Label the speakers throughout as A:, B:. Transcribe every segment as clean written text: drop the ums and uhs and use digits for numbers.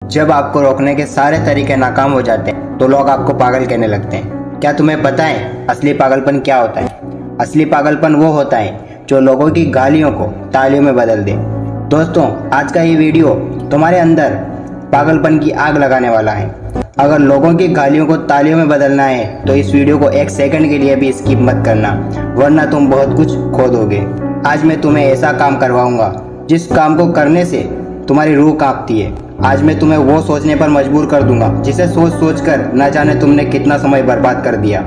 A: जब आपको रोकने के सारे तरीके नाकाम हो जाते हैं तो लोग आपको पागल कहने लगते हैं। क्या तुम्हें पता है असली पागलपन क्या होता है? असली पागलपन वो होता है जो लोगों की गालियों को तालियों में बदल दे। दोस्तों, आज का ये वीडियो तुम्हारे अंदर पागलपन की आग लगाने वाला है। अगर लोगों की गालियों को तालियों में बदलना है तो इस वीडियो को एक सेकंड के लिए भी स्किप मत करना, वरना तुम बहुत कुछ खो दोगे। आज मैं तुम्हें ऐसा काम करवाऊंगा जिस काम को करने से तुम्हारी रूह कांपती है। आज मैं तुम्हें वो सोचने पर मजबूर कर दूंगा जिसे सोच सोच कर न जाने तुमने कितना समय बर्बाद कर दिया।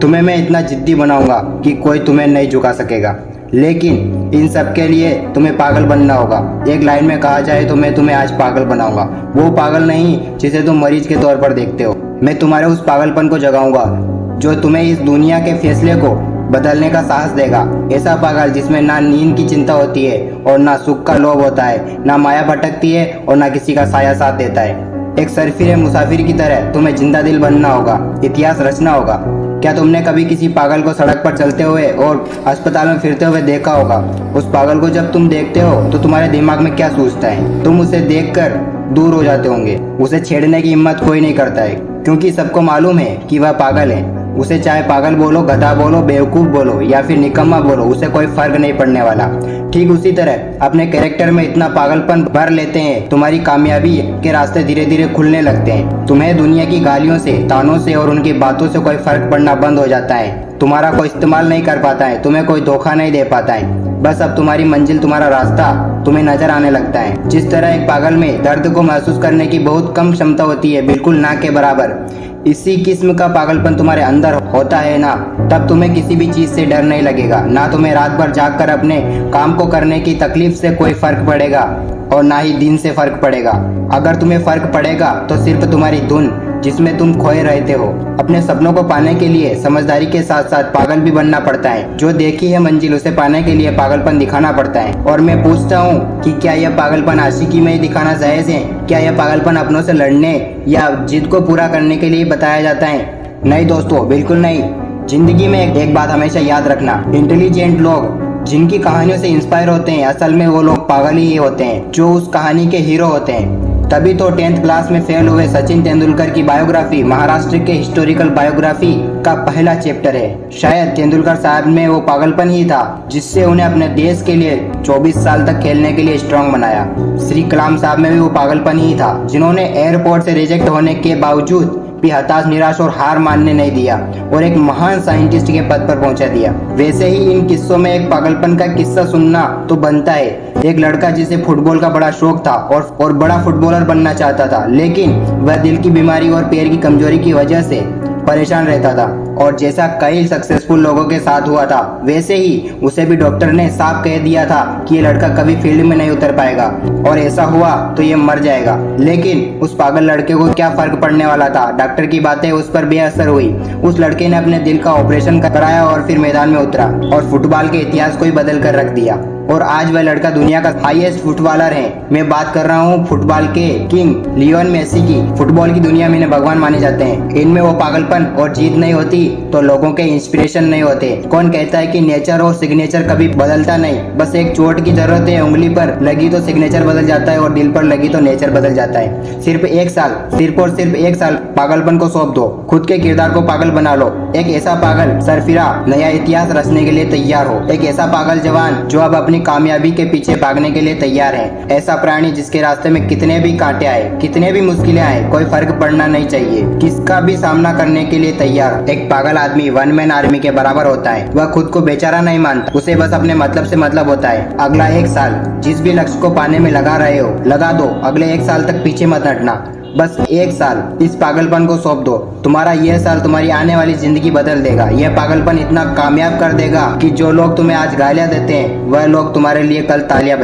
A: तुम्हें मैं इतना जिद्दी बनाऊंगा कि कोई तुम्हें नहीं झुका सकेगा, लेकिन इन सब के लिए तुम्हें पागल बनना होगा। एक लाइन में कहा जाए तो मैं तुम्हें आज पागल बनाऊंगा, वो पागल नहीं जिसे तुम मरीज के तौर पर देखते हो। मैं तुम्हारे उस पागलपन को जगाऊंगा जो तुम्हें इस दुनिया के फैसले को बदलने का साहस देगा। ऐसा पागल जिसमें ना नींद की चिंता होती है और ना सुख का लोभ होता है, ना माया भटकती है और ना किसी का साया साथ देता है। एक सरफिरे मुसाफिर की तरह तुम्हें जिंदा दिल बनना होगा, इतिहास रचना होगा। क्या तुमने कभी किसी पागल को सड़क पर चलते हुए और अस्पताल में फिरते हुए देखा होगा? उस पागल को जब तुम देखते हो तो तुम्हारे दिमाग में क्या सूझता है? तुम उसे देखकर दूर हो जाते होंगे। उसे छेड़ने की हिम्मत कोई नहीं करता है, क्योंकि सबको मालूम है कि वह पागल है। उसे चाहे पागल बोलो, गधा बोलो, बेवकूफ बोलो या फिर निकम्मा बोलो, उसे कोई फर्क नहीं पड़ने वाला। ठीक उसी तरह अपने कैरेक्टर में इतना पागलपन भर लेते हैं, तुम्हारी कामयाबी के रास्ते धीरे धीरे खुलने लगते हैं। तुम्हें दुनिया की गालियों से, तानों से और उनकी बातों से कोई फर्क पड़ना बंद हो जाता है। तुम्हारा कोई इस्तेमाल नहीं कर पाता है, तुम्हें कोई धोखा नहीं दे पाता है। बस अब तुम्हारी मंजिल, तुम्हारा रास्ता तुम्हें नजर आने लगता है। जिस तरह एक पागल में दर्द को महसूस करने की बहुत कम क्षमता होती है, बिल्कुल ना के बराबर, इसी किस्म का पागलपन तुम्हारे अंदर होता है ना, तब तुम्हें किसी भी चीज से डर नहीं लगेगा। ना तुम्हें रात भर जागकर अपने काम को करने की तकलीफ से कोई फर्क पड़ेगा और ना ही दिन से फर्क पड़ेगा। अगर तुम्हें फर्क पड़ेगा तो सिर्फ तुम्हारी धुन जिसमें तुम खोए रहते हो। अपने सपनों को पाने के लिए समझदारी के साथ साथ पागल भी बनना पड़ता है। जो देखी है मंजिल, उसे पाने के लिए पागलपन दिखाना पड़ता है। और मैं पूछता हूँ कि क्या यह पागलपन आशिकी में ही दिखाना जायज है? क्या यह पागलपन अपनों से लड़ने या जिद को पूरा करने के लिए बताया जाता है? नहीं दोस्तों, बिल्कुल नहीं। जिंदगी में एक बात हमेशा याद रखना, इंटेलिजेंट लोग जिनकी कहानियों से इंस्पायर होते हैं, असल में वो लोग पागल ही होते हैं जो उस कहानी के हीरो होते हैं। तभी तो 10th क्लास में फेल हुए सचिन तेंदुलकर की बायोग्राफी महाराष्ट्र के हिस्टोरिकल बायोग्राफी का पहला चैप्टर है। शायद तेंदुलकर साहब में वो पागलपन ही था जिससे उन्हें अपने देश के लिए 24 साल तक खेलने के लिए स्ट्रांग बनाया। श्री कलाम साहब में भी वो पागलपन ही था जिन्होंने एयरपोर्ट से रिजेक्ट होने के बावजूद भी हताश, निराश और हार मानने नहीं दिया और एक महान साइंटिस्ट के पद पर पहुंचा दिया। वैसे ही इन किस्सों में एक पागलपन का किस्सा सुनना तो बनता है। एक लड़का जिसे फुटबॉल का बड़ा शौक था और बड़ा फुटबॉलर बनना चाहता था, लेकिन वह दिल की बीमारी और पैर की कमजोरी की वजह से परेशान रहता था। और जैसा कई सक्सेसफुल लोगों के साथ हुआ था, वैसे ही उसे भी डॉक्टर ने साफ कह दिया था कि ये लड़का कभी फील्ड में नहीं उतर पाएगा और ऐसा हुआ तो ये मर जाएगा। लेकिन उस पागल लड़के को क्या फर्क पड़ने वाला था? डॉक्टर की बातें उस पर बेअसर हुई। उस लड़के ने अपने दिल का ऑपरेशन कराया और फिर मैदान में उतरा और फुटबॉल के इतिहास को ही बदल कर रख दिया। और आज वह लड़का दुनिया का हाईएस्ट फुटबॉलर है। मैं बात कर रहा हूँ फुटबॉल के किंग लियोन मेसी की। फुटबॉल की दुनिया में इन्हें भगवान माने जाते हैं। इनमें वो पागलपन और जीत नहीं होती तो लोगों के इंस्पिरेशन नहीं होते। कौन कहता है कि नेचर और सिग्नेचर कभी बदलता नहीं? बस एक चोट की जरूरत है। उंगली पर लगी तो सिग्नेचर बदल जाता है और दिल पर लगी तो नेचर बदल जाता है। सिर्फ एक साल, सिर्फ और सिर्फ एक साल पागलपन को सौंप दो। खुद के किरदार को पागल बना लो। एक ऐसा पागल सरफिरा नया इतिहास रचने के लिए तैयार हो। एक ऐसा पागल जवान जो अब अपनी कामयाबी के पीछे भागने के लिए तैयार है। ऐसा प्राणी जिसके रास्ते में कितने भी कांटे आए, कितने भी मुश्किलें आए, कोई फर्क पड़ना नहीं चाहिए, किसका भी सामना करने के लिए तैयार। एक पागल आदमी वन मैन आर्मी के बराबर होता है। वह खुद को बेचारा नहीं मानता, उसे बस अपने मतलब से मतलब होता है। अगला एक साल जिस भी लक्ष्य को पाने में लगा रहे हो, लगा दो। अगले एक साल तक पीछे मत हटना। बस एक साल इस पागलपन को सौंप दो। तुम्हारा यह साल तुम्हारी आने वाली जिंदगी बदल देगा। यह पागलपन इतना कामयाब कर देगा कि जो लोग तुम्हें आज गालियां देते हैं, वह लोग तुम्हारे लिए कल तालियां